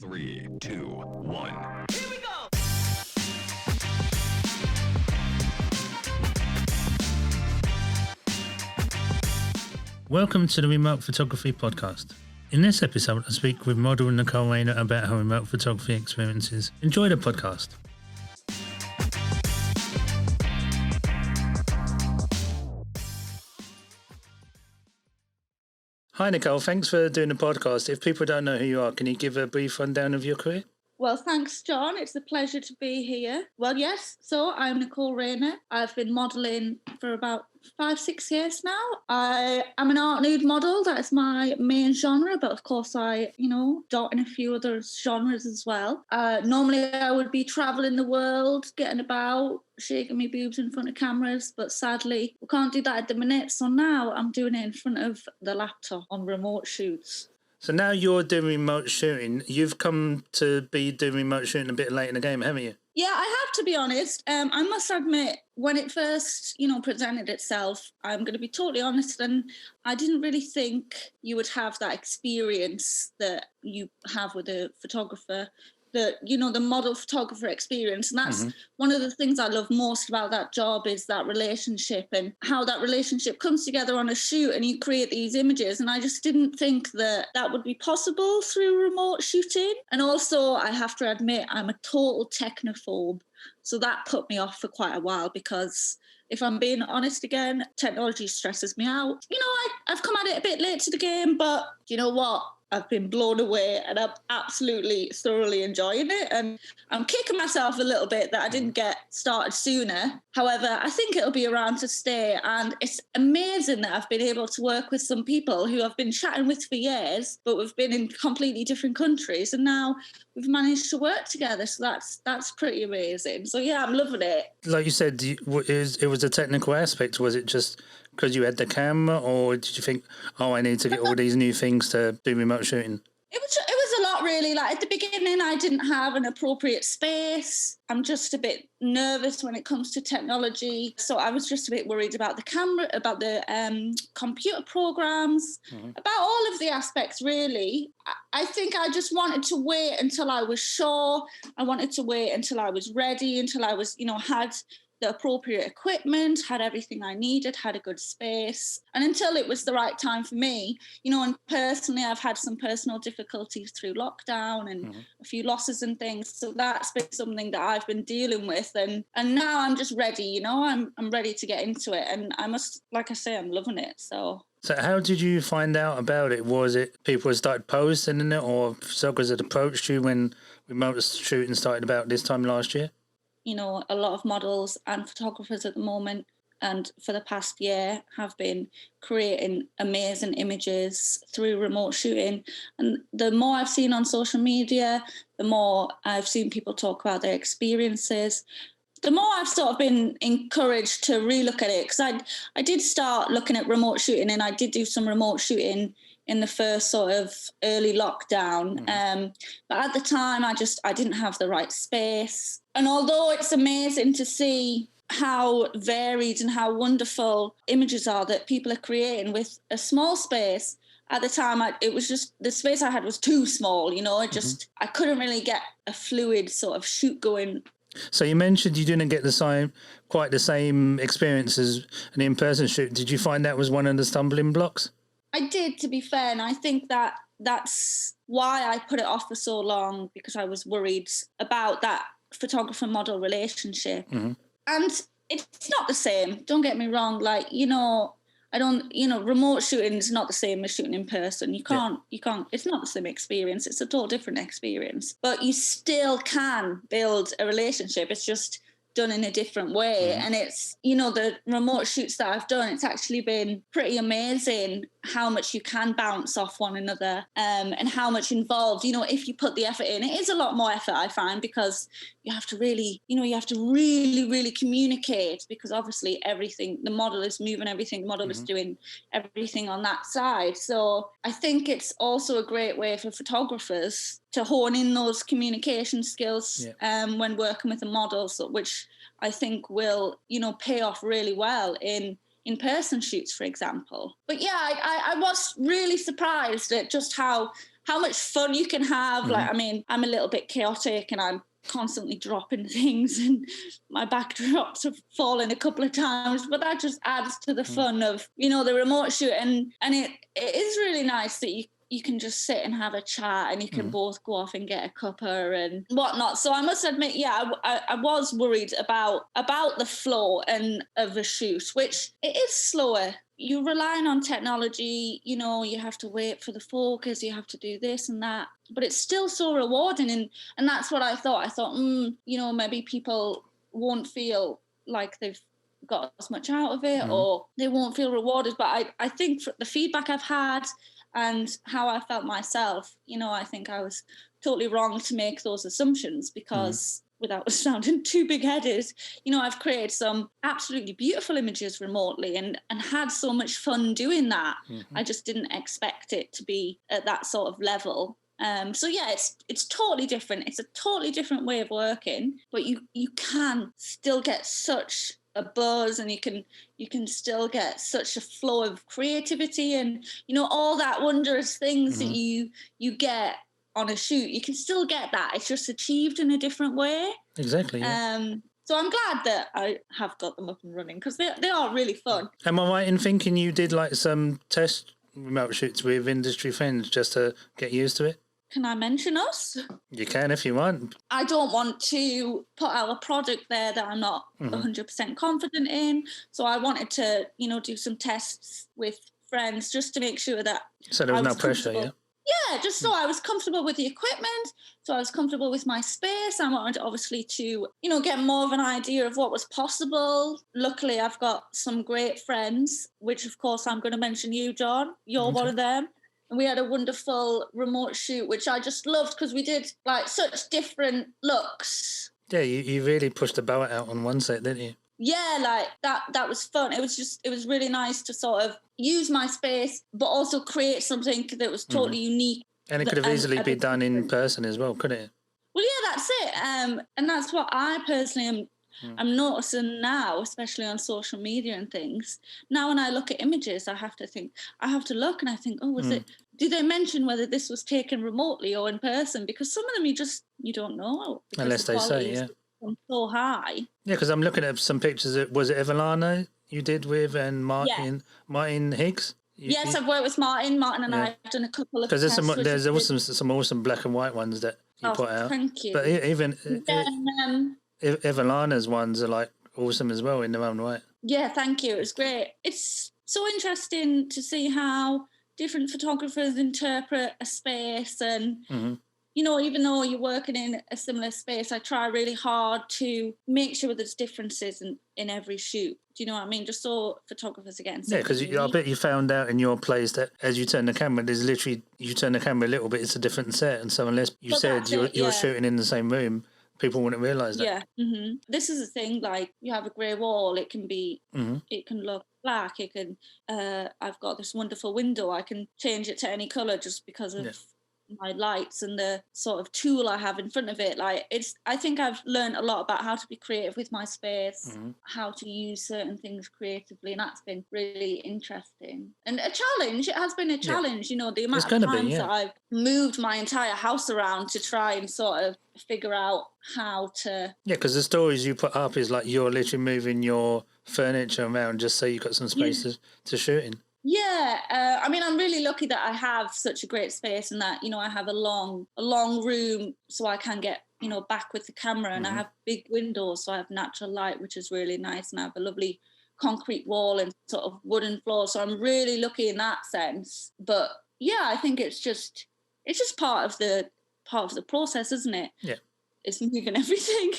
3, 2, 1. Here we go! Welcome to the Remote Photography Podcast. In this episode, I speak with model Nicole Rayner about her remote photography experiences. Enjoy the podcast. Hi Nicole, thanks for doing the podcast. If people don't know who you are, can you give a brief rundown of your career? Well, thanks, John. It's a pleasure to be here. Well, yes, so I'm Nicole Rayner. I've been modelling for about 5-6 years now. I am an art nude model. That is my main genre, but of course I, dot in a few other genres as well. Normally I would be travelling the world, getting about, shaking my boobs in front of cameras, but sadly we can't do that at the minute. So now I'm doing it in front of the laptop on remote shoots. So now you're doing remote shooting. You've come to be doing remote shooting a bit late in the game, haven't you? Yeah, I have to be honest. I must admit, when it first, presented itself, I'm going to be totally honest, and I didn't really think you would have that experience that you have with a photographer, the model photographer experience. And that's one of the things I love most about that job, is that relationship and how that relationship comes together on a shoot and you create these images. And I just didn't think that would be possible through remote shooting. And also, I have to admit, I'm a total technophobe. So that put me off for quite a while, because if I'm being honest again, technology stresses me out. I've come at it a bit late to the game, but you know what? I've been blown away and I'm absolutely thoroughly enjoying it. And I'm kicking myself a little bit that I didn't get started sooner. However, I think it'll be around to stay. And it's amazing that I've been able to work with some people who I've been chatting with for years, but we've been in completely different countries. And now we've managed to work together. So that's pretty amazing. So yeah, I'm loving it. Like you said, it was a technical aspect. Was it just because you had the camera, or did you think, I need to get all these new things to do remote shooting? It was a lot, really. Like at the beginning, I didn't have an appropriate space. I'm just a bit nervous when it comes to technology. So I was just a bit worried about the camera, about the computer programs, about all of the aspects, really. I think I just wanted to wait until I was sure. I wanted to wait until I was ready, until I was, had the appropriate equipment, had everything I needed, had a good space, and until it was the right time for me. And personally, I've had some personal difficulties through lockdown and a few losses and things. So that's been something that I've been dealing with, and now I'm just ready. I'm ready to get into it, and I must, like I say, I'm loving it. So how did you find out about it? Was it people had started posting in it, or photographers had approached you when remote shooting started about this time last year? A lot of models and photographers at the moment and for the past year have been creating amazing images through remote shooting. And the more I've seen on social media, the more I've seen people talk about their experiences, the more I've sort of been encouraged to relook at it. Because I did start looking at remote shooting, and I did do some remote shooting in the first sort of early lockdown. But at the time, I didn't have the right space. And although it's amazing to see how varied and how wonderful images are that people are creating with a small space, at the time, it was just, the space I had was too small, I couldn't really get a fluid sort of shoot going. So you mentioned you didn't get quite the same experience as an in-person shoot. Did you find that was one of the stumbling blocks? I did, to be fair, and I think that's why I put it off for so long, because I was worried about that photographer-model relationship. And it's not the same, don't get me wrong. Remote shooting is not the same as shooting in person. You can't, it's not the same experience. It's a total different experience. But you still can build a relationship. It's just done in a different way. And it's, the remote shoots that I've done, it's actually been pretty amazing how much you can bounce off one another, and how much involved, if you put the effort in. It is a lot more effort, I find, because you have to really, really communicate, because obviously the model is moving everything, the model is doing everything on that side. So I think it's also a great way for photographers to hone in those communication skills when working with a model, which I think will, pay off really well in in-person shoots, for example. But yeah, I was really surprised at just how how much fun you can have. Mm-hmm. Like, I mean, I'm a little bit chaotic and I'm constantly dropping things and my backdrops have fallen a couple of times, but that just adds to the fun of, you know, the remote shoot. And it is really nice that you can just sit and have a chat and you can both go off and get a cuppa and whatnot. So I must admit, yeah, I was worried about the flow and of a shoot, which it is slower. You're relying on technology, you know, you have to wait for the focus, you have to do this and that, but it's still so rewarding. And that's what I thought. I thought, you know, maybe people won't feel like they've got as much out of it or they won't feel rewarded. But I think the feedback I've had and how I felt myself, you know, I think I was totally wrong to make those assumptions because without sounding too big-headed, you know, I've created some absolutely beautiful images remotely and had so much fun doing that. I just didn't expect it to be at that sort of level. So yeah, it's totally different. It's a totally different way of working, but you can still get such a buzz and you can still get such a flow of creativity and, you know, all that wondrous things that you get on a shoot. You can still get that. It's just achieved in a different way. Exactly. Yeah. So I'm glad that I have got them up and running because they are really fun. Am I right in thinking you did like some test remote shoots with industry friends just to get used to it? Can I mention us? You can if you want. I don't want to put out a product there that I'm not 100% confident in. So I wanted to, you know, do some tests with friends just to make sure that. So there was no pressure, yeah? Yeah, just so I was comfortable with the equipment, so I was comfortable with my space. I wanted obviously to, you know, get more of an idea of what was possible. Luckily, I've got some great friends, which of course I'm going to mention you, John. You're one of them. And we had a wonderful remote shoot, which I just loved because we did like such different looks. Yeah, you really pushed the boat out on one set, didn't you? Yeah, like that was fun. It was really nice to sort of use my space, but also create something that was totally unique. And it could have easily been done in person as well, couldn't it? Well, yeah, that's it. And that's what I personally I'm noticing now, especially on social media and things. Now when I look at images, I have to look and I think, oh, did they mention whether this was taken remotely or in person? Because some of them you don't know. Unless they say, yeah. So high. Yeah, because I'm looking at some pictures. Was it Evelana you did with and Martin Higgs? Yes, I've worked with Martin and I have done a couple of. Because there's also some awesome black and white ones that you put out. Thank you. But even Evelana's ones are like awesome as well in their own right. Yeah, thank you. It was great. It's so interesting to see how different photographers interpret a space and. You know, even though you're working in a similar space, I try really hard to make sure there's differences in every shoot. Do you know what I mean? Just so photographers again. Yeah, because I bet you found out in your place that as you turn the camera, there's literally, you turn the camera a little bit, it's a different set. And so unless you said you're shooting in the same room, people wouldn't realise that. Yeah. This is the thing, like you have a grey wall, it can be, it can look black, it can, I've got this wonderful window, I can change it to any colour just because of my lights and the sort of tool I have in front of it. Like I think I've learned a lot about how to be creative with my space, how to use certain things creatively, and that's been really interesting and a challenge. It has been a challenge, you know, the amount of times that I've moved my entire house around to try and sort of figure out how to. Yeah, because the stories you put up is like you're literally moving your furniture around just so you've got some space to shoot in. Yeah, I mean, I'm really lucky that I have such a great space and that, you know, I have a long room so I can get, you know, back with the camera and I have big windows so I have natural light, which is really nice, and I have a lovely concrete wall and sort of wooden floor. So I'm really lucky in that sense. But yeah, I think it's just part of the process, isn't it? Yeah. It's moving everything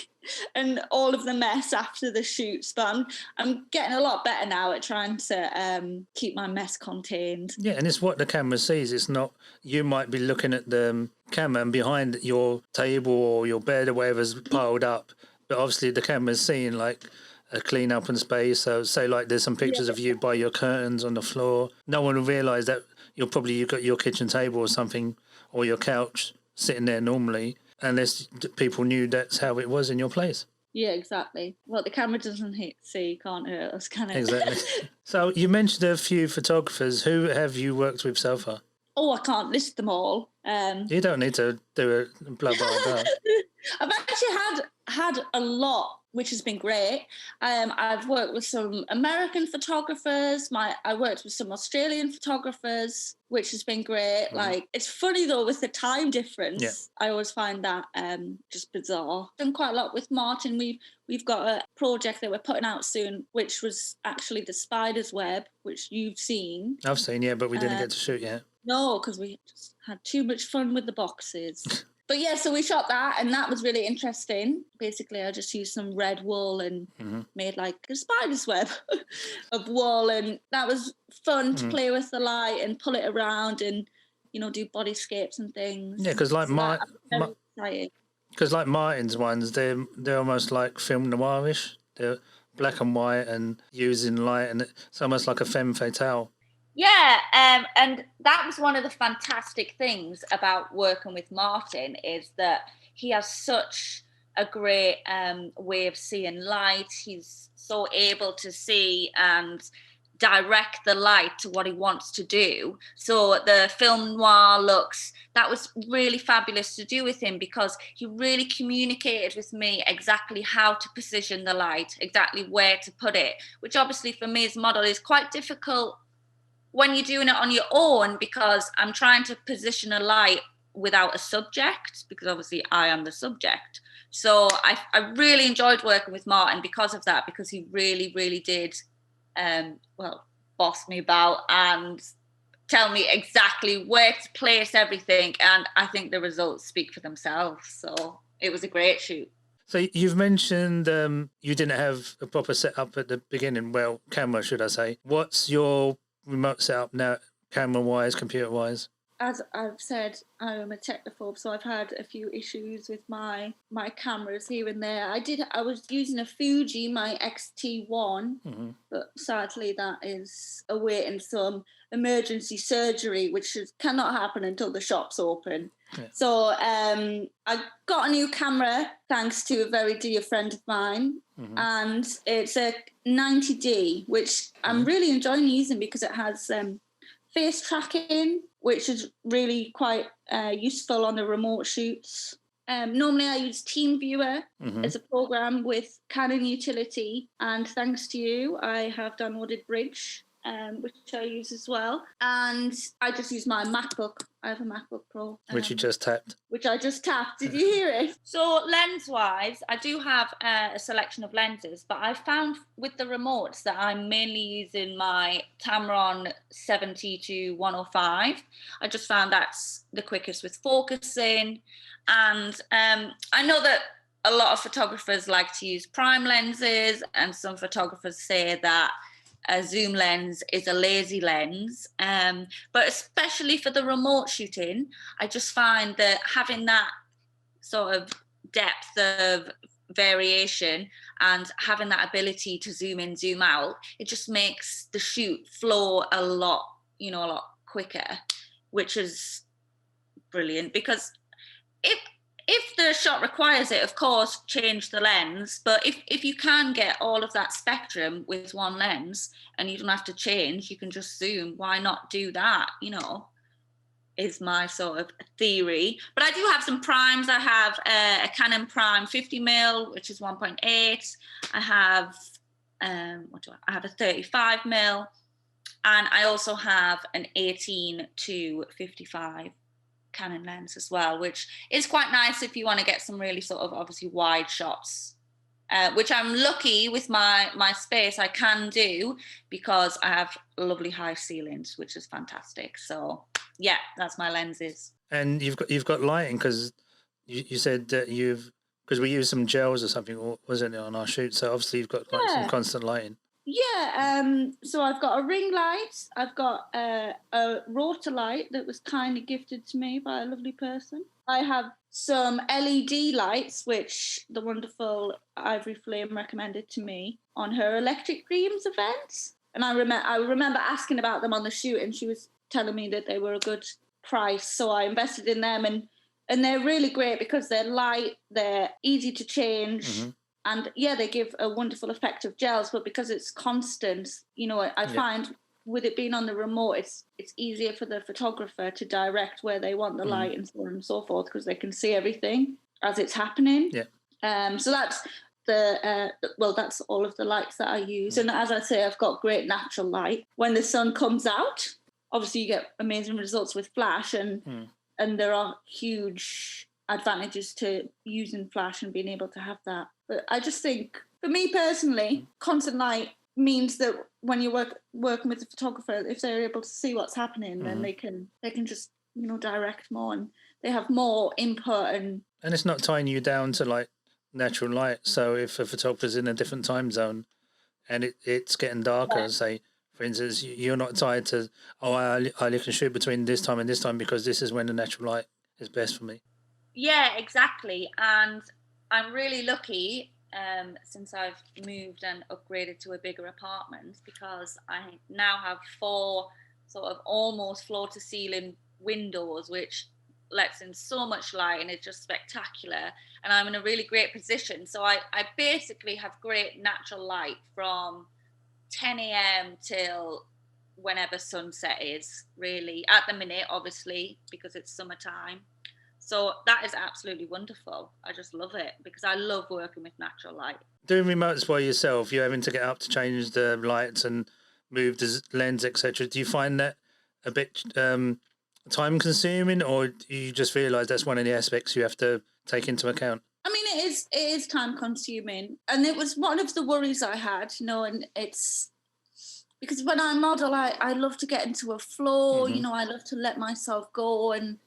and all of the mess after the shoots. But I'm getting a lot better now at trying to keep my mess contained. Yeah, and it's what the camera sees. It's not, you might be looking at the camera and behind your table or your bed or whatever's piled up, but obviously the camera's seeing like a clean open space. So say like there's some pictures of you by your curtains on the floor. No one will realise that you've got your kitchen table or something or your couch sitting there normally, unless people knew that's how it was in your place. Yeah, exactly. Well, the camera doesn't can't hurt us, can it? Exactly. So you mentioned a few photographers. Who have you worked with so far? Oh, I can't list them all. You don't need to do a blah, blah, blah. I've actually had a lot, which has been great. I've worked with some American photographers. I worked with some Australian photographers, which has been great. Like, it's funny though with the time difference. Yeah. I always find that just bizarre. Done quite a lot with Martin. We've got a project that we're putting out soon, which was actually the spider's web, which you've seen. I've seen, yeah, but we didn't get to shoot yet. No, because we just had too much fun with the boxes. But yeah, so we shot that, and that was really interesting. Basically, I just used some red wool and made like a spider's web of wool, and that was fun to play with the light and pull it around and, do bodyscapes and things. Yeah, because like like Martin's ones, they're almost like film noirish. They're black and white and using light, and it's almost like a femme fatale. Yeah, and that was one of the fantastic things about working with Martin, is that he has such a great way of seeing light. He's so able to see and direct the light to what he wants to do. So the film noir looks, that was really fabulous to do with him, because he really communicated with me exactly how to position the light, exactly where to put it, which obviously for me as a model is quite difficult when you're doing it on your own, because I'm trying to position a light without a subject, because obviously I am the subject. So I really enjoyed working with Martin because of that, because he really, really did, boss me about and tell me exactly where to place everything. And I think the results speak for themselves. So it was a great shoot. So you've mentioned you didn't have a proper setup at the beginning. Well, camera, should I say. What's your remote setup now, camera-wise, computer-wise? As I've said, I'm a technophobe, so I've had a few issues with my cameras here and there. I was using a Fuji, my XT1, but sadly that is awaiting some emergency surgery, which cannot happen until the shop's open. Yeah. So I got a new camera thanks to a very dear friend of mine, and it's a 90D, which I'm really enjoying using because it has face tracking, which is really quite useful on the remote shoots. Normally I use TeamViewer as a program with Canon Utility, and thanks to you I have downloaded Bridge, which I use as well. And I just use my MacBook. I have a MacBook Pro. Which you just tapped. Which I just tapped. Did you hear it? So lens-wise, I do have a selection of lenses, but I found with the remotes that I'm mainly using my Tamron 70-105. I just found that's the quickest with focusing. And I know that a lot of photographers like to use prime lenses, and some photographers say that a zoom lens is a lazy lens, but especially for the remote shooting, I just find that having that sort of depth of variation and having that ability to zoom in, zoom out, it just makes the shoot flow a lot quicker, which is brilliant. Because if the shot requires it, of course, change the lens. But if you can get all of that spectrum with one lens and you don't have to change, you can just zoom. Why not do that? Is my sort of theory. But I do have some primes. I have a Canon Prime 50mm, which is 1.8. I have I have a 35mm, and I also have an 18-55 Canon lens as well, which is quite nice if you want to get some really sort of obviously wide shots, which I'm lucky with my space I can do, because I have lovely high ceilings, which is fantastic. So yeah, that's my lenses. And you've got lighting, because you said that because we used some gels or something, wasn't it, on our shoot? So obviously you've got some constant lighting. Yeah, so I've got a ring light, I've got a rotor light that was kind of gifted to me by a lovely person. I have some LED lights, which the wonderful Ivory Flame recommended to me on her Electric Dreams event. And I remember asking about them on the shoot, and she was telling me that they were a good price. So I invested in them, and they're really great because they're light, they're easy to change. And yeah, they give a wonderful effect of gels, but because it's constant, I find with it being on the remote, it's easier for the photographer to direct where they want the light and so on and so forth, because they can see everything as it's happening. Yeah. So that's that's all of the lights that I use. And as I say, I've got great natural light. When the sun comes out, obviously you get amazing results with flash, and there are huge advantages to using flash and being able to have that. But I just think, for me personally, constant light means that when you're working with the photographer, if they're able to see what's happening, then they can just direct more, and they have more input, and it's not tying you down to like natural light. So if a photographer's in a different time zone and it's getting darker, say for instance, you're not tied to I can shoot between this time and this time because this is when the natural light is best for me. Yeah, exactly. And I'm really lucky since I've moved and upgraded to a bigger apartment, because I now have 4 sort of almost floor to ceiling windows, which lets in so much light, and it's just spectacular. And I'm in a really great position. So I basically have great natural light from 10 a.m. till whenever sunset is, really. At the minute, obviously, because it's summertime. So that is absolutely wonderful. I just love it, because I love working with natural light. Doing remotes by yourself, you're having to get up to change the lights and move the lens, etc. Do you find that a bit time consuming, or do you just realise that's one of the aspects you have to take into account? I mean, it is time consuming, and it was one of the worries I had, and it's because when I model, I love to get into a flow, I love to let myself go and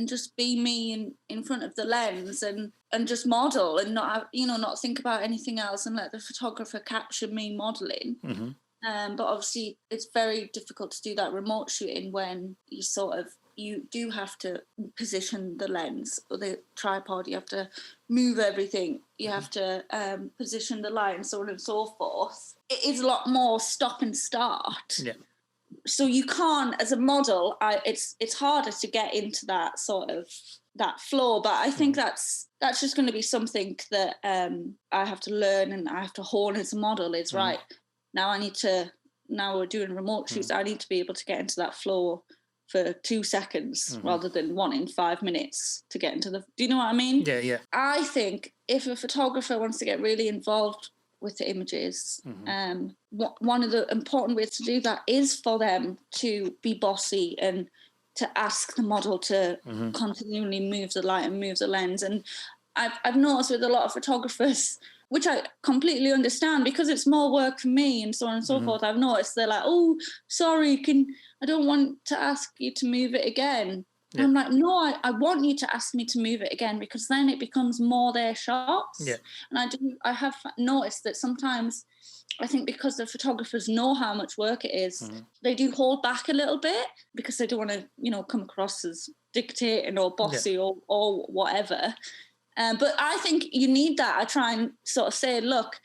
just be me in front of the lens and just model, and not think about anything else, and let the photographer capture me modeling. But obviously it's very difficult to do that remote shooting when you do have to position the lens or the tripod, you have to move everything, you have to position the light and so on and so forth. It is a lot more stop and start. Yeah. So you can't, as a model, it's harder to get into that sort of that flow. But I think that's just going to be something that I have to learn and I have to hone as a model. Is right now we're doing remote shoots. I need to be able to get into that flow for 2 seconds rather than wanting 5 minutes to get into the. Do you know what I mean? Yeah. I think if a photographer wants to get really involved with the images, one of the important ways to do that is for them to be bossy and to ask the model to continually move the light and move the lens. And I've noticed with a lot of photographers, which I completely understand, because it's more work for me and so on and so forth. I've noticed they're like, "Oh, sorry, I don't want to ask you to move it again." Yeah. I'm like, no, I want you to ask me to move it again, because then it becomes more their shots. Yeah. And I have noticed that sometimes, I think because the photographers know how much work it is, they do hold back a little bit because they don't want to, come across as dictating or bossy or whatever. But I think you need that. I try and sort of say, look,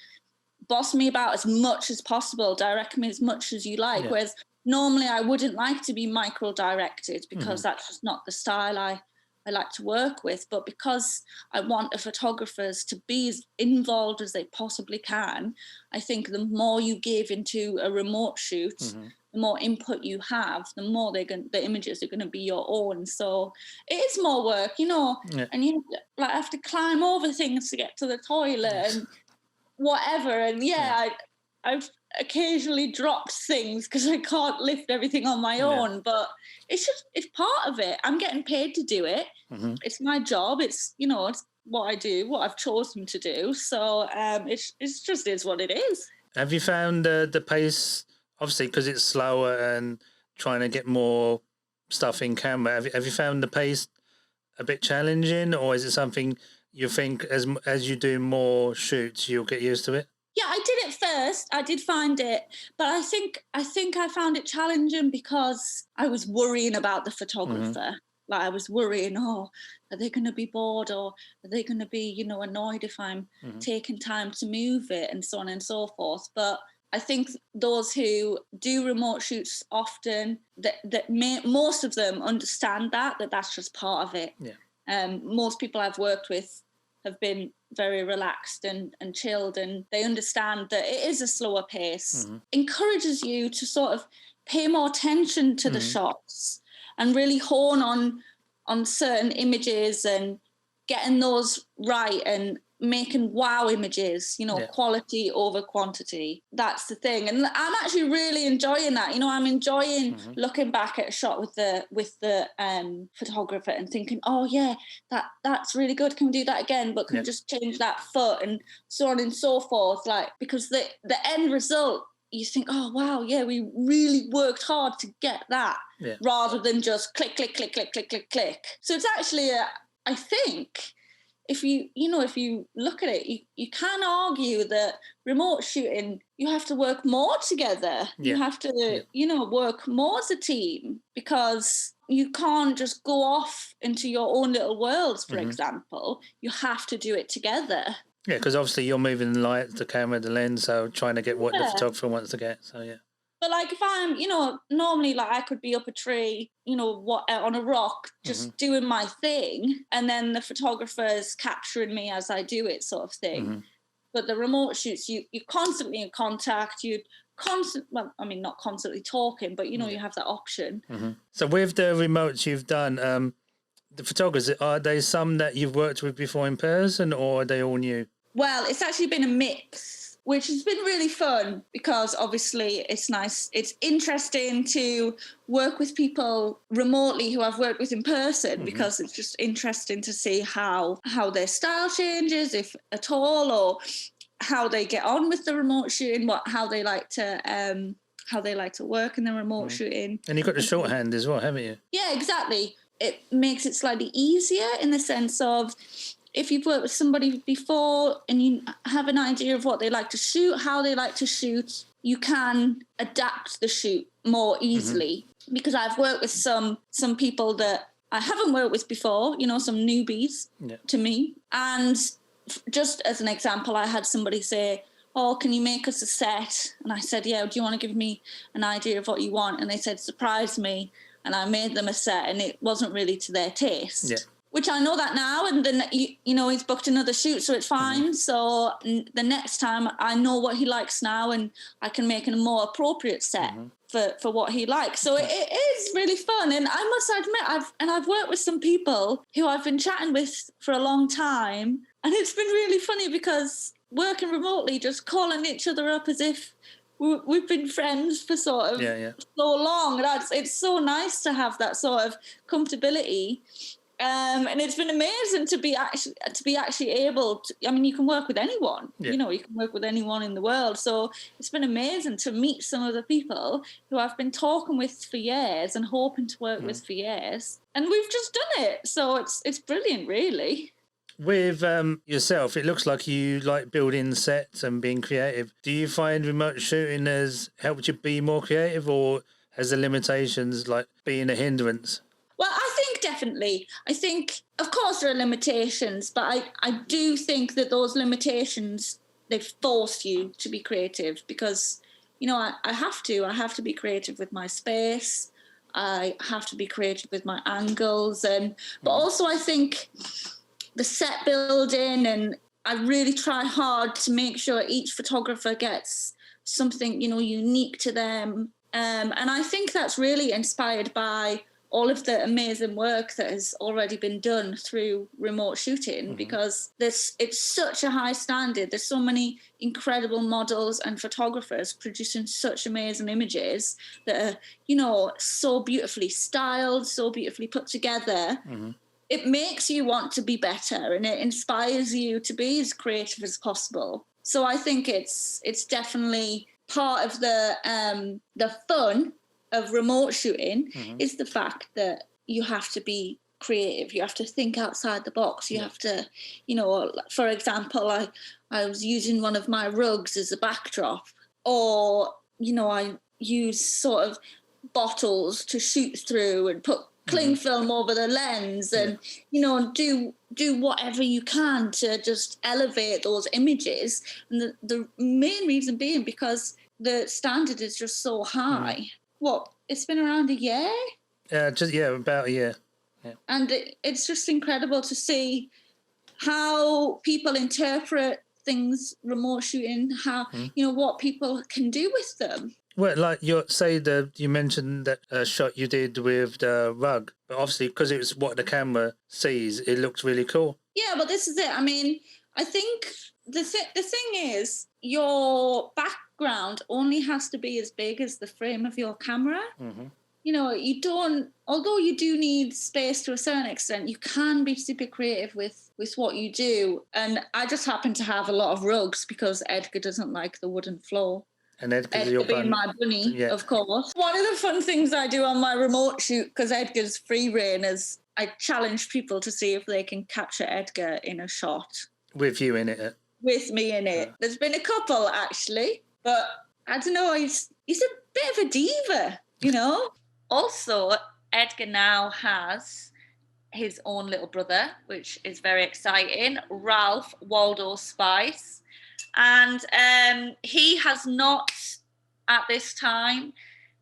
boss me about as much as possible, direct me as much as you like. Whereas normally I wouldn't like to be micro-directed, because that's just not the style I like to work with. But because I want the photographers to be as involved as they possibly can, I think the more you give into a remote shoot, the more input you have, the more the images are going to be your own. So it is more work, and you have to climb over things to get to the toilet and whatever. And I've occasionally dropped things because I can't lift everything on my own, but it's part of it. I'm getting paid to do it. It's my job. It's it's what I do, what I've chosen to do. So it's just is what it is. Have you found the pace, obviously because it's slower and trying to get more stuff in camera, have you found the pace a bit challenging, or is it something you think as you do more shoots you'll get used to it? Yeah, I did it first. I did find it, but I think I found it challenging because I was worrying about the photographer. Like I was worrying, are they going to be bored, or are they going to be, annoyed if I'm taking time to move it, and so on and so forth. But I think those who do remote shoots often, most of them understand that that's just part of it. Yeah. Most people I've worked with have been very relaxed and chilled, and they understand that it is a slower pace. Encourages you to sort of pay more attention to the shots and really hone on certain images and getting those right and making wow images, quality over quantity. That's the thing. And I'm actually really enjoying that. I'm enjoying looking back at a shot with the photographer and thinking, oh yeah, that's really good. Can we do that again? But can we just change that foot and so on and so forth? Like, because the end result, you think, oh wow, yeah, we really worked hard to get that, rather than just click, click, click, click, click, click, click. So it's actually I think if you look at it, you can argue that remote shooting, you have to work more together. You have to, work more as a team, because you can't just go off into your own little worlds, for example. You have to do it together. Yeah, because obviously you're moving the light, the camera, the lens, so trying to get what the photographer wants to get. So, yeah. But like if I'm, normally like I could be up a tree, on a rock, just doing my thing, and then the photographer's capturing me as I do it, sort of thing. But the remote shoots, you're constantly in contact. Not constantly talking, but you have that option. So with the remotes you've done, the photographers, are they some that you've worked with before in person, or are they all new? Well, it's actually been a mix, which has been really fun, because obviously it's nice. It's interesting to work with people remotely who I've worked with in person, because it's just interesting to see how their style changes, if at all, or how they get on with the remote shooting, how they like to work in the remote shooting. And you've got the shorthand as well, haven't you? Yeah, exactly. It makes it slightly easier in the sense of, if you've worked with somebody before and you have an idea of what they like to shoot, how they like to shoot, you can adapt the shoot more easily. Because I've worked with some people that I haven't worked with before, some newbies to me. And just as an example, I had somebody say, oh, can you make us a set? And I said, yeah, do you want to give me an idea of what you want? And they said, surprise me. And I made them a set, and it wasn't really to their taste. Yeah. Which I know that now, and then, he's booked another shoot, so it's fine. So the next time I know what he likes now, and I can make a more appropriate set for what he likes. So it is really fun. And I must admit, I've worked with some people who I've been chatting with for a long time, and it's been really funny because working remotely, just calling each other up as if we've been friends for sort of so long. It's so nice to have that sort of comfortability. And it's been amazing to be actually able to. I mean, you can work with anyone. You can work with anyone in the world. So it's been amazing to meet some of the people who I've been talking with for years and hoping to work with for years, and we've just done it. So it's brilliant, really. With yourself, it looks like you like building sets and being creative. Do you find remote shooting has helped you be more creative, or has the limitations like been a hindrance? Well, I think definitely. I think, of course, there are limitations, but I do think that those limitations, they force you to be creative, because, I have to be creative with my space. I have to be creative with my angles. But also I think the set building, and I really try hard to make sure each photographer gets something, unique to them. And I think that's really inspired by all of the amazing work that has already been done through remote shooting, because it's such a high standard. There's so many incredible models and photographers producing such amazing images that are, so beautifully styled, so beautifully put together. It makes you want to be better, and it inspires you to be as creative as possible. So I think it's definitely part of the fun of remote shooting is the fact that you have to be creative. You have to think outside the box. You have to, for example, I was using one of my rugs as a backdrop, or, I use sort of bottles to shoot through and put cling film over the lens, and, do whatever you can to just elevate those images. And the main reason being because the standard is just so high. What, it's been around a year? About a year. Yeah. And it's just incredible to see how people interpret things remote shooting, how what people can do with them. Well, like you mentioned that shot you did with the rug, but obviously because it was what the camera sees, it looks really cool. Yeah, but this is it. I mean, I think the thing is, your background only has to be as big as the frame of your camera. Mm-hmm. You don't, although you do need space to a certain extent, you can be super creative with what you do. And I just happen to have a lot of rugs because Edgar doesn't like the wooden floor. And Edgar being my bunny, of course. One of the fun things I do on my remote shoot, because Edgar's free rein, is I challenge people to see if they can capture Edgar in a shot. With you in it? With me in it. There's been a couple, actually. But I don't know, he's a bit of a diva, Also, Edgar now has his own little brother, which is very exciting, Ralph Waldo Spice. And he has not, at this time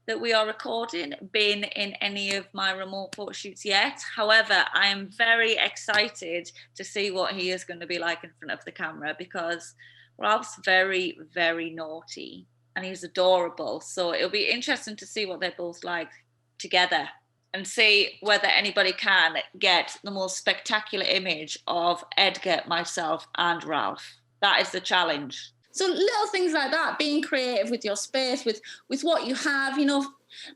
that we are recording, been in any of my remote photo shoots yet. However, I am very excited to see what he is going to be like in front of the camera, because Ralph's very, very naughty and he's adorable. So it'll be interesting to see what they're both like together and see whether anybody can get the most spectacular image of Edgar, myself, and Ralph. That is the challenge. So little things like that, being creative with your space, with what you have,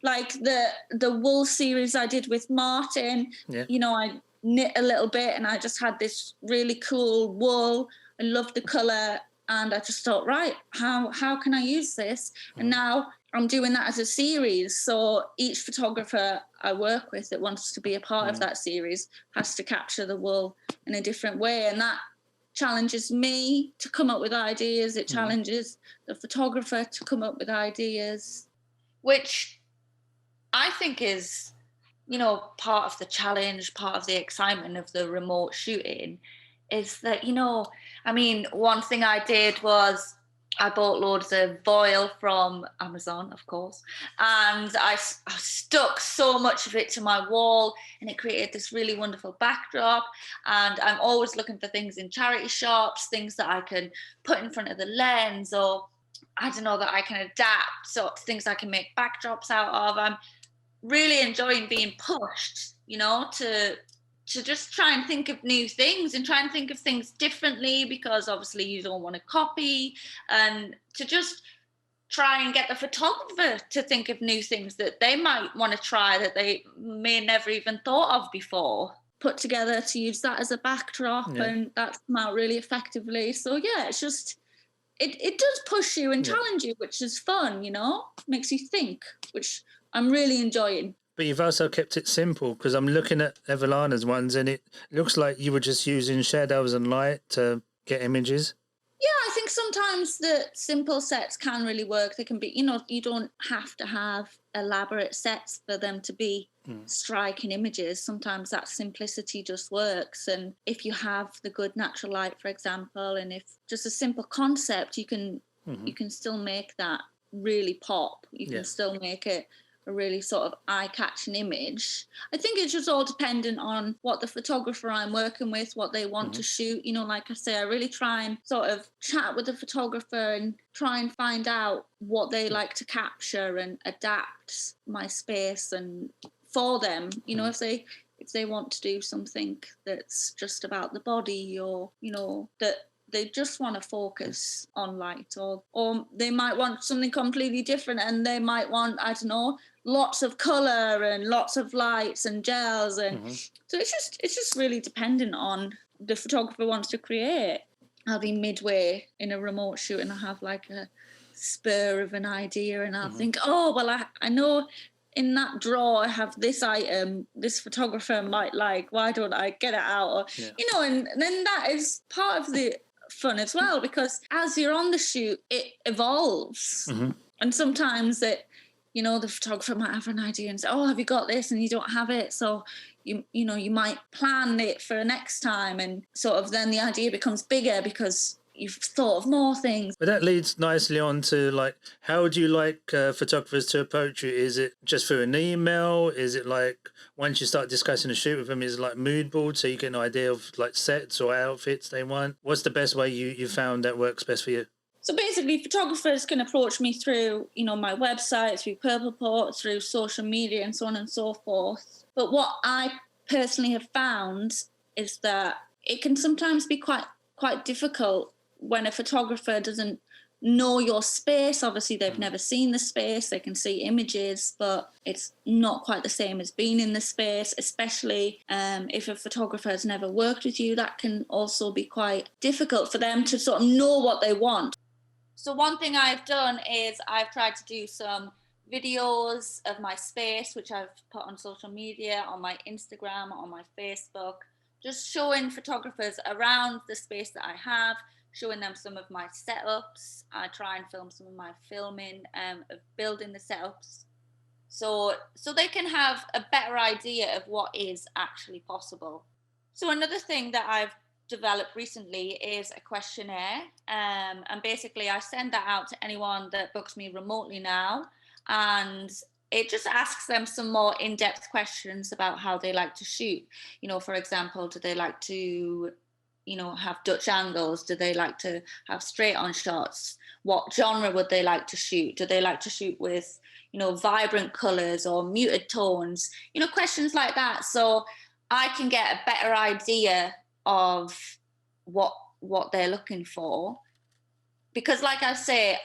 like the wool series I did with Martin, I knit a little bit and I just had this really cool wool. I loved the colour and I just thought, right, how can I use this? And now I'm doing that as a series. So each photographer I work with that wants to be a part of that series has to capture the wool in a different way. And that challenges me to come up with ideas. It challenges the photographer to come up with ideas. Which I think is, part of the challenge, part of the excitement of the remote shooting is that, one thing I did was I bought loads of foil from Amazon, of course, and I stuck so much of it to my wall and it created this really wonderful backdrop. And I'm always looking for things in charity shops, things that I can put in front of the lens, or I don't know, that I can adapt, so things I can make backdrops out of. I'm really enjoying being pushed, to just try and think of new things and try and think of things differently, because obviously you don't want to copy, and to just try and get the photographer to think of new things that they might want to try that they may never even thought of before. Put together to use that as a backdrop, and that's come out really effectively. So it's just, it does push you and challenge you, which is fun, makes you think, which I'm really enjoying. But you've also kept it simple, because I'm looking at Evelana's ones and it looks like you were just using shadows and light to get images. Yeah, I think sometimes the simple sets can really work. They can be, you don't have to have elaborate sets for them to be striking images. Sometimes that simplicity just works. And if you have the good natural light, for example, and if just a simple concept, you can still make that really pop. You can still make it a really sort of eye-catching image. I think it's just all dependent on what the photographer I'm working with, what they want to shoot. Like I say, I really try and sort of chat with the photographer and try and find out what they like to capture and adapt my space and for them. If they want to do something that's just about the body, or that they just want to focus on light, or they might want something completely different and they might want, I don't know, lots of colour and lots of lights and gels, and so it's just really dependent on the photographer wants to create. I'll be midway in a remote shoot and I have like a spur of an idea and I'll think, I know in that drawer I have this item this photographer might like, why don't I get it out? Or and then that is part of the fun as well, because as you're on the shoot it evolves, and sometimes the photographer might have an idea and say, have you got this, and you don't have it, so you might plan it for next time, and sort of then the idea becomes bigger because you've thought of more things. But that leads nicely on to, like, how would you like photographers to approach you? Is it just through an email? Is it like once you start discussing a shoot with them, is it like mood board so you get an idea of like sets or outfits they want? What's the best way you found that works best for you? So basically, photographers can approach me through, my website, through Purpleport, through social media, and so on and so forth. But what I personally have found is that it can sometimes be quite difficult when a photographer doesn't know your space. Obviously, they've never seen the space. They can see images, but it's not quite the same as being in the space, especially if a photographer has never worked with you. That can also be quite difficult for them to sort of know what they want. So one thing I've done is I've tried to do some videos of my space, which I've put on social media, on my Instagram, on my Facebook, just showing photographers around the space that I have, showing them some of my setups. I try and film some of my filming of building the setups, so they can have a better idea of what is actually possible. So another thing that I've developed recently is a questionnaire, and basically I send that out to anyone that books me remotely now, and it just asks them some more in-depth questions about how they like to shoot. For example, do they like to have Dutch angles? Do they like to have straight on shots? What genre would they like to shoot? Do they like to shoot with vibrant colors or muted tones? Questions like that, so I can get a better idea of what they're looking for. Because like I say,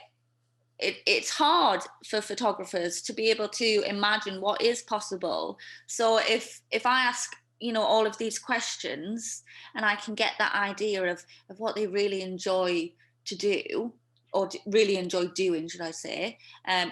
it's hard for photographers to be able to imagine what is possible. So if I ask all of these questions, and I can get that idea of what they really enjoy to do, or really enjoy doing, should I say,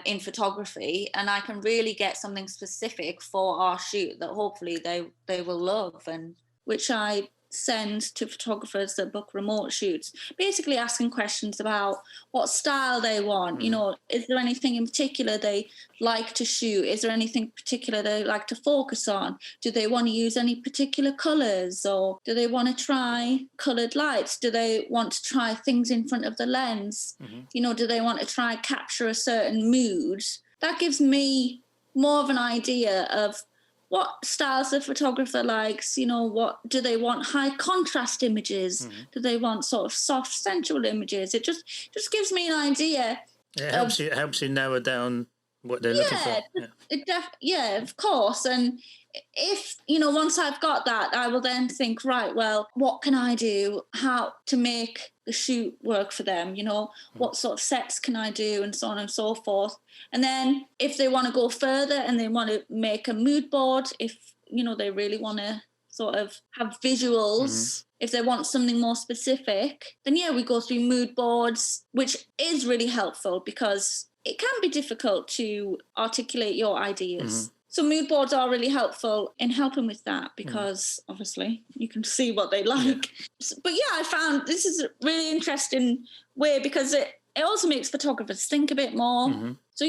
in photography, and I can really get something specific for our shoot that hopefully they will love, and which I send to photographers that book remote shoots, basically asking questions about what style they want. Is there anything in particular they like to shoot? Is there anything particular they like to focus on? Do they want to use any particular colours, or do they want to try coloured lights? Do they want to try things in front of the lens? Do they want to try capture a certain mood? That gives me more of an idea of what styles the photographer likes. What do they want? High contrast images? Do they want sort of soft, sensual images? It just gives me an idea. It helps you narrow down what they're looking for. Of course. And if once I've got that, I will then think, right, well, what can I do? How to make the shoot work for them? What sort of sets can I do, and so on and so forth. And then if they want to go further and they want to make a mood board, if they really want to sort of have visuals, if they want something more specific, then we go through mood boards, which is really helpful because it can be difficult to articulate your ideas. So mood boards are really helpful in helping with that, because obviously you can see what they like. But I found this is a really interesting way, because it also makes photographers think a bit more. So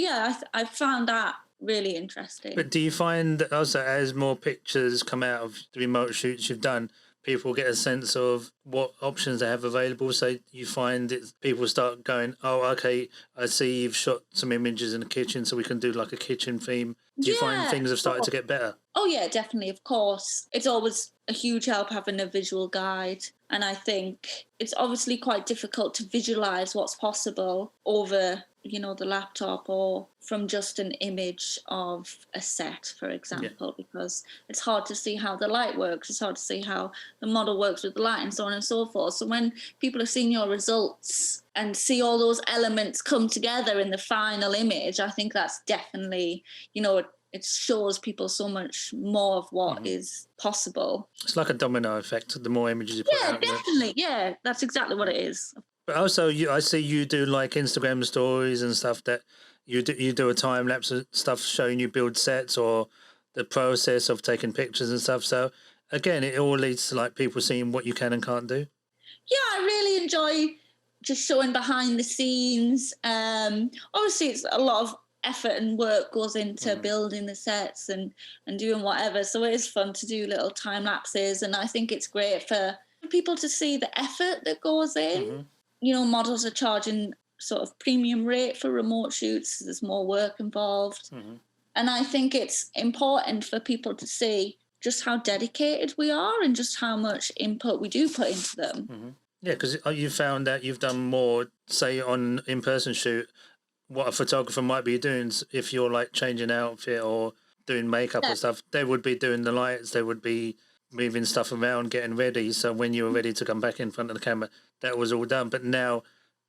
I found that really interesting. But do you find also, as more pictures come out of the remote shoots you've done, people get a sense of what options they have available? So you find people start going, oh, okay, I see you've shot some images in the kitchen, so we can do like a kitchen theme. Do you find things have started to get better? Oh, yeah, definitely, of course. It's always a huge help having a visual guide. And I think it's obviously quite difficult to visualise what's possible over, the laptop, or from just an image of a set, for example, because it's hard to see how the light works. It's hard to see how the model works with the light, and so on and so forth. So when people have seen your results and see all those elements come together in the final image, I think that's definitely, it shows people so much more of what is possible. It's like a domino effect. The more images you put out. Yeah, definitely. Yeah, that's exactly what it is. But also, I see you do like Instagram stories and stuff, that you do a time lapse of stuff showing you build sets or the process of taking pictures and stuff. So again, it all leads to like people seeing what you can and can't do. Yeah, I really enjoy just showing behind the scenes. Obviously, it's a lot of effort and work goes into building the sets and doing whatever. So it is fun to do little time lapses, and I think it's great for people to see the effort that goes in. models are charging sort of premium rate for remote shoots. There's more work involved. Mm-hmm. And I think it's important for people to see just how dedicated we are and just how much input we do put into them. Mm-hmm. Yeah, because you found that you've done more, say, on in-person shoot, what a photographer might be doing if you're like changing outfit or doing makeup or stuff. They would be doing the lights, they would be moving stuff around, getting ready. So when you were ready to come back in front of the camera, that was all done. But now,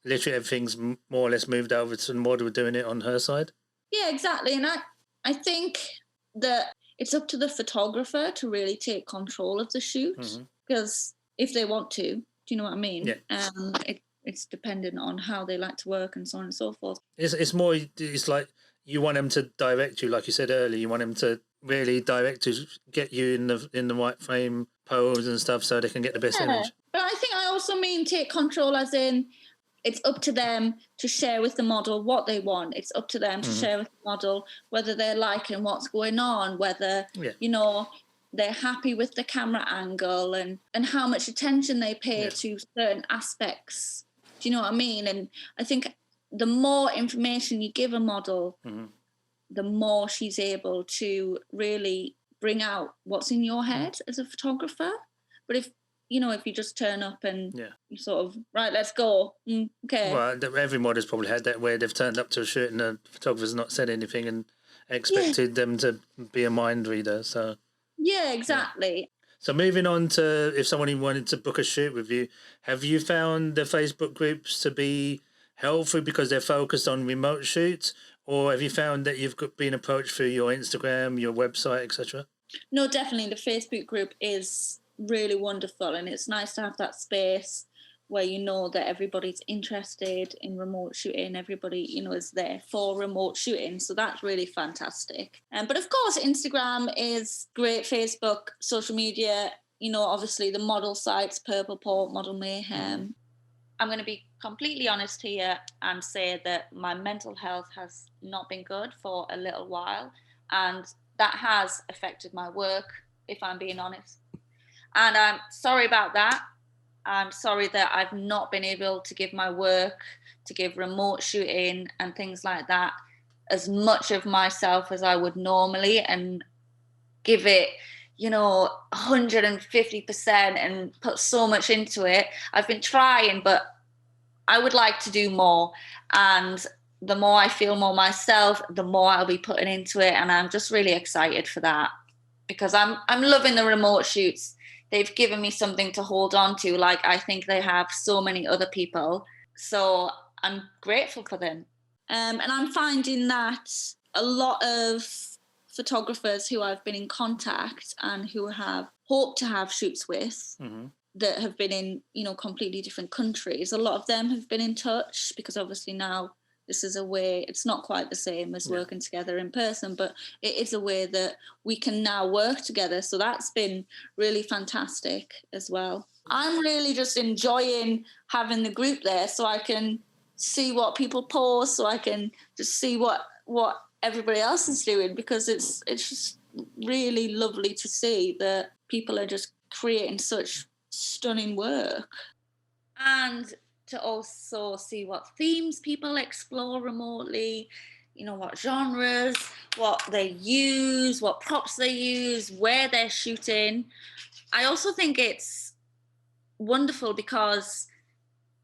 literally everything's more or less moved over to the model doing it on her side. Yeah, exactly. And I think that it's up to the photographer to really take control of the shoot, because if they want to, do you know what I mean? Yeah. It's dependent on how they like to work and so on and so forth. It's more, it's like you want them to direct you, like you said earlier. You want them to really direct to get you in the right frame, pose and stuff, so they can get the best image. But I think I also mean take control as in it's up to them to share with the model what they want. It's up to them to share with the model whether they're liking what's going on, whether, they're happy with the camera angle and how much attention they pay to certain aspects. Do you know what I mean? And I think the more information you give a model, the more she's able to really bring out what's in your head as a photographer. But if you just turn up and you sort of, right, let's go. Okay. Well, every model's probably had that where they've turned up to a shoot and the photographer's not said anything and expected them to be a mind reader. So yeah, exactly. Yeah. So moving on to if someone wanted to book a shoot with you, have you found the Facebook groups to be helpful because they're focused on remote shoots, or have you found that you've been approached through your Instagram, your website, etc.? No, definitely. The Facebook group is really wonderful, and it's nice to have that space where that everybody's interested in remote shooting. Everybody, is there for remote shooting. So that's really fantastic. But of course, Instagram is great, Facebook, social media, obviously the model sites, Purple Port, Model Mayhem. I'm going to be completely honest here and say that my mental health has not been good for a little while. And that has affected my work, if I'm being honest. And I'm sorry about that. I'm sorry that I've not been able to give my work, to give remote shooting and things like that as much of myself as I would normally, and give it, 150% and put so much into it. I've been trying, but I would like to do more. And the more I feel more myself, the more I'll be putting into it. And I'm just really excited for that, because I'm loving the remote shoots. They've given me something to hold on to, like I think they have so many other people. So I'm grateful for them. And I'm finding that a lot of photographers who I've been in contact and who have hoped to have shoots with that have been in, completely different countries, a lot of them have been in touch, because obviously now this is a way, it's not quite the same as working together in person, but it is a way that we can now work together. So that's been really fantastic as well. I'm really just enjoying having the group there, so I can see what people post, so I can just see what everybody else is doing, because it's just really lovely to see that people are just creating such stunning work. And to also see what themes people explore remotely, what genres, what they use, what props they use, where they're shooting. I also think it's wonderful because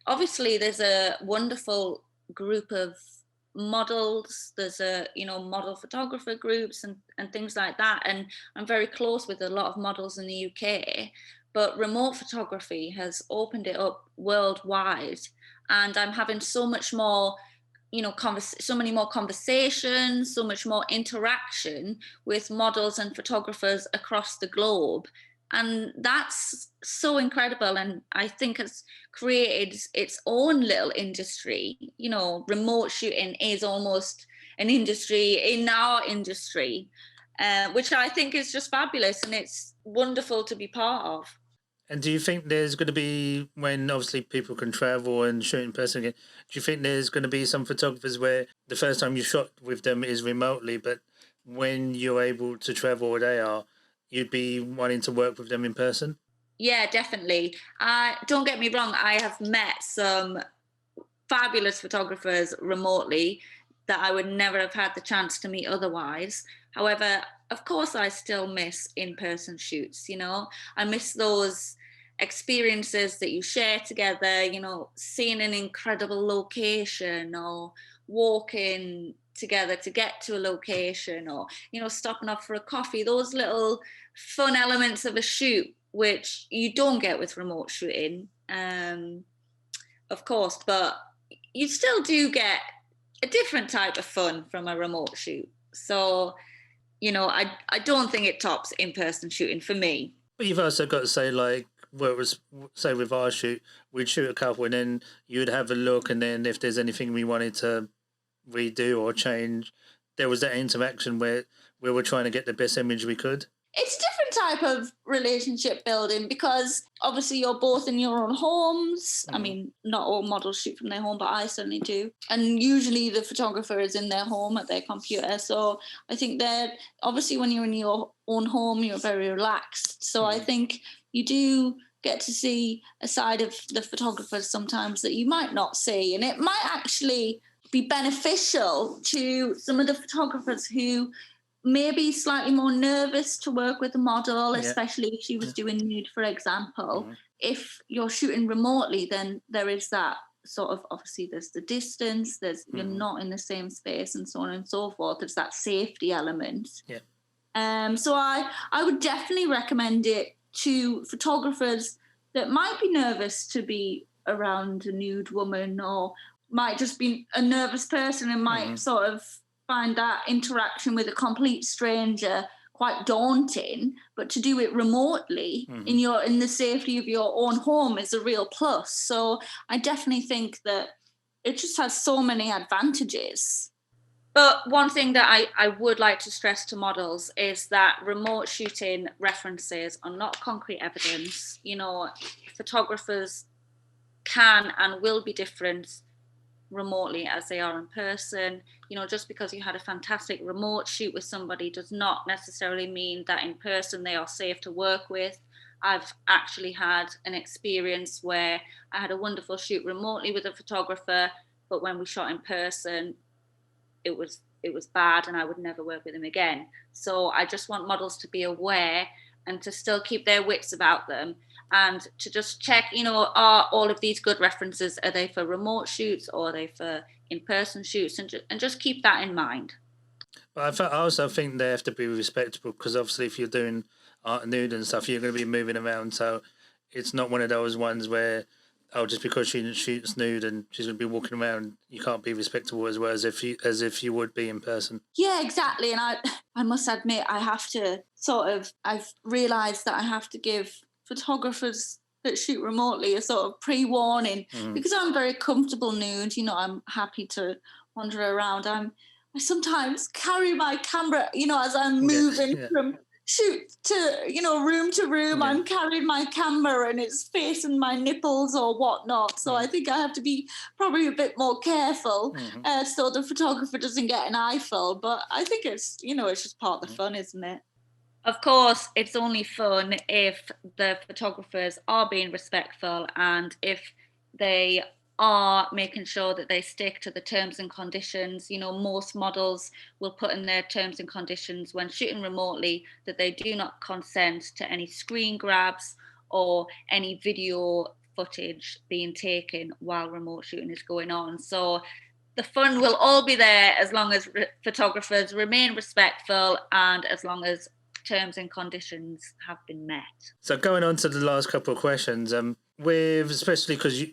obviously there's a wonderful group of models. There's model photographer groups and things like that. And I'm very close with a lot of models in the UK. But remote photography has opened it up worldwide, and I'm having so much more, so many more conversations, so much more interaction with models and photographers across the globe. And that's so incredible. And I think it's created its own little industry. Remote shooting is almost an industry in our industry, which I think is just fabulous, and it's wonderful to be part of. And do you think there's going to be, when obviously people can travel and shoot in person again, do you think there's going to be some photographers where the first time you shot with them is remotely, but when you're able to travel where they are, you'd be wanting to work with them in person? Yeah, definitely. Don't get me wrong, I have met some fabulous photographers remotely that I would never have had the chance to meet otherwise. However, of course, I still miss in-person shoots, you know. I miss those experiences that you share together, you know, seeing an incredible location or walking together to get to a location, or, you know, stopping off for a coffee, those little fun elements of a shoot, which you don't get with remote shooting, of course, but you still do get a different type of fun from a remote shoot. So, you know, I don't think it tops in-person shooting for me. But you've also got to say, like, well, it was, say with our shoot, we'd shoot a couple and then you'd have a look, and then if there's anything we wanted to redo or change, there was that interaction where we were trying to get the best image we could. It's a different type of relationship building because obviously you're both in your own homes. I mean, not all models shoot from their home, but I certainly do. And usually the photographer is in their home at their computer. So I think that obviously when you're in your own home, you're very relaxed. So I think you do get to see a side of the photographers sometimes that you might not see. And it might actually be beneficial to some of the photographers who maybe slightly more nervous to work with a model, especially if she was doing nude, for example. If you're shooting remotely, then there is that sort of, obviously there's the distance, there's you're not in the same space and so on and so forth. There's that safety element. So I would definitely recommend it to photographers that might be nervous to be around a nude woman, or might just be a nervous person and might sort of find that interaction with a complete stranger quite daunting, but to do it remotely in the safety of your own home is a real plus. So I definitely think that it just has so many advantages. But one thing that I would like to stress to models is that remote shooting references are not concrete evidence. You know, photographers can and will be different remotely as they are in person. You know, just because you had a fantastic remote shoot with somebody does not necessarily mean that in person they are safe to work with. I've actually had an experience where I had a wonderful shoot remotely with a photographer, but when we shot in person, it was bad and I would never work with him again. So I just want models to be aware and to still keep their wits about them, and to just check, you know, are all of these good references, are they for remote shoots or are they for in-person shoots, and just keep that in mind. But I also think they have to be respectable, because obviously if you're doing art and nude and stuff, you're going to be moving around. So it's not one of those ones where, oh, just because she shoots nude and she's going to be walking around, you can't be respectable as well as if you would be in person. Yeah, exactly. And I must admit, I've realised that I have to give photographers that shoot remotely a sort of pre-warning, because I'm very comfortable nude. You know, I'm happy to wander around. I sometimes carry my camera, you know, as I'm moving from shoot to, you know, room to room. I'm carrying my camera and it's facing my nipples or whatnot. So I think I have to be probably a bit more careful so the photographer doesn't get an eyeful. But I think it's, you know, it's just part of the fun, isn't it? Of course, it's only fun if the photographers are being respectful and if they are making sure that they stick to the terms and conditions. You know, most models will put in their terms and conditions when shooting remotely that they do not consent to any screen grabs or any video footage being taken while remote shooting is going on. So the fun will all be there as long as photographers remain respectful and as long as terms and conditions have been met. So going on to the last couple of questions, with especially because you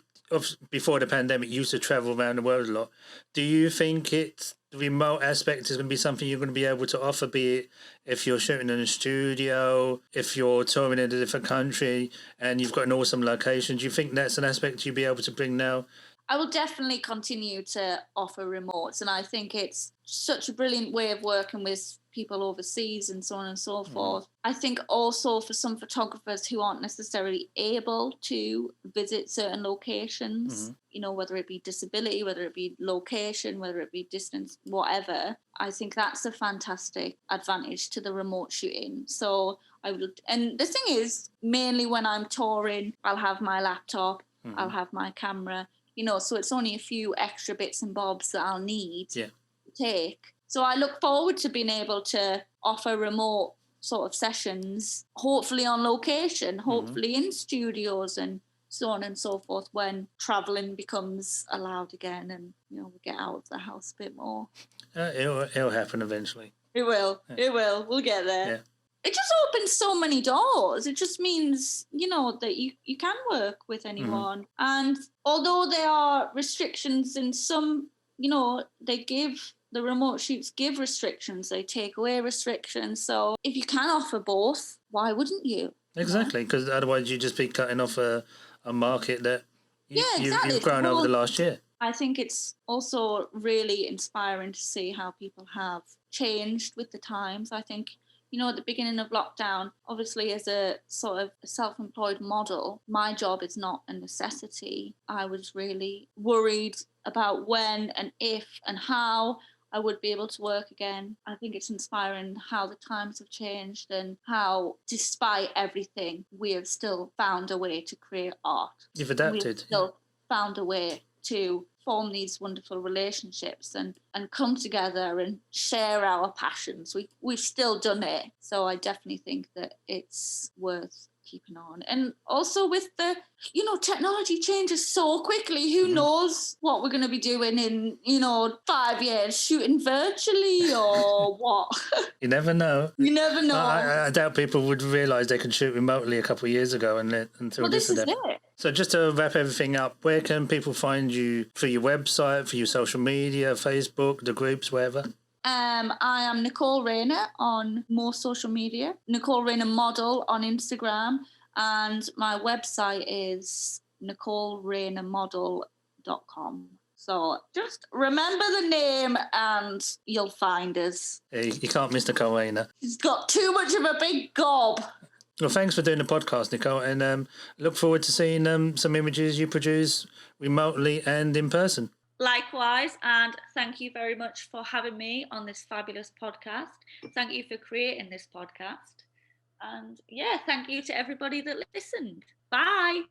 before the pandemic you used to travel around the world a lot, do you think the remote aspect is going to be something you're going to be able to offer, be it if you're shooting in a studio, if you're touring in a different country and you've got an awesome location? Do you think that's an aspect you'll be able to bring now? I will definitely continue to offer remotes, and I think it's such a brilliant way of working with people overseas and so on and so forth. I think also for some photographers who aren't necessarily able to visit certain locations, you know, whether it be disability, whether it be location, whether it be distance, whatever, I think that's a fantastic advantage to the remote shooting. So and the thing is, mainly when I'm touring, I'll have my laptop, I'll have my camera, so it's only a few extra bits and bobs that I'll need Yeah. to take. So I look forward to being able to offer remote sort of sessions, hopefully on location, hopefully in studios and so on and so forth, when traveling becomes allowed again and, we get out of the house a bit more. It'll happen eventually. It will. Yeah. It will. We'll get there. Yeah. It just opens so many doors. It just means, that you can work with anyone. And although there are restrictions in some, the remote shoots give restrictions, they take away restrictions. So if you can offer both, why wouldn't you? Exactly, because otherwise you'd just be cutting off a market that exactly. you've grown over the last year. I think it's also really inspiring to see how people have changed with the times. I think, at the beginning of lockdown, obviously as a sort of self-employed model, my job is not a necessity. I was really worried about when and if and how I would be able to work again. I think it's inspiring how the times have changed and how, despite everything, we have still found a way to create art. You've adapted. We've still found a way to form these wonderful relationships and come together and share our passions. We've still done it. So I definitely think that it's worth keeping on. And also with the, technology changes so quickly. Who knows what we're going to be doing in, 5 years, shooting virtually or what? You never know. You never know. I doubt people would realise they could shoot remotely a couple of years ago until this is it. So just to wrap everything up, where can people find you for your website, for your social media, Facebook, the groups, wherever? I am Nicole Rayner on most social media, Nicole Rayner Model on Instagram, and my website is NicoleRaynerModel.com. So just remember the name and you'll find us. You can't miss Nicole Rayner. He's got too much of a big gob. Well, thanks for doing the podcast, Nicole, and look forward to seeing some images you produce remotely and in person. Likewise, and thank you very much for having me on this fabulous podcast. Thank you for creating this podcast. And thank you to everybody that listened. Bye.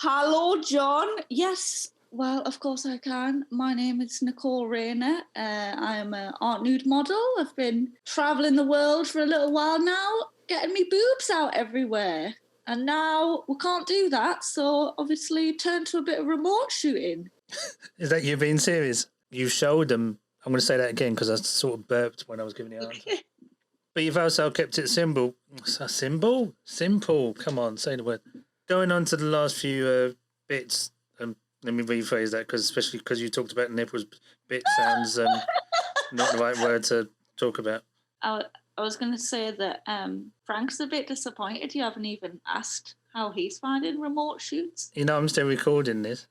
Hello, John. Yes, well, of course I can. My name is Nicole Rayner. I am an art nude model. I've been travelling the world for a little while now, getting me boobs out everywhere. And now we can't do that, so obviously turn to a bit of remote shooting. Is that you being serious? You showed them. I'm going to say that again because I sort of burped when I was giving the answer. But you've also kept it simple. Simple? Simple. Come on, say the word. Going on to the last few bits, let me rephrase that, especially because you talked about nipples, bit sounds not the right word to talk about. I was going to say that Frank's a bit disappointed you haven't even asked how he's finding remote shoots. I'm still recording this.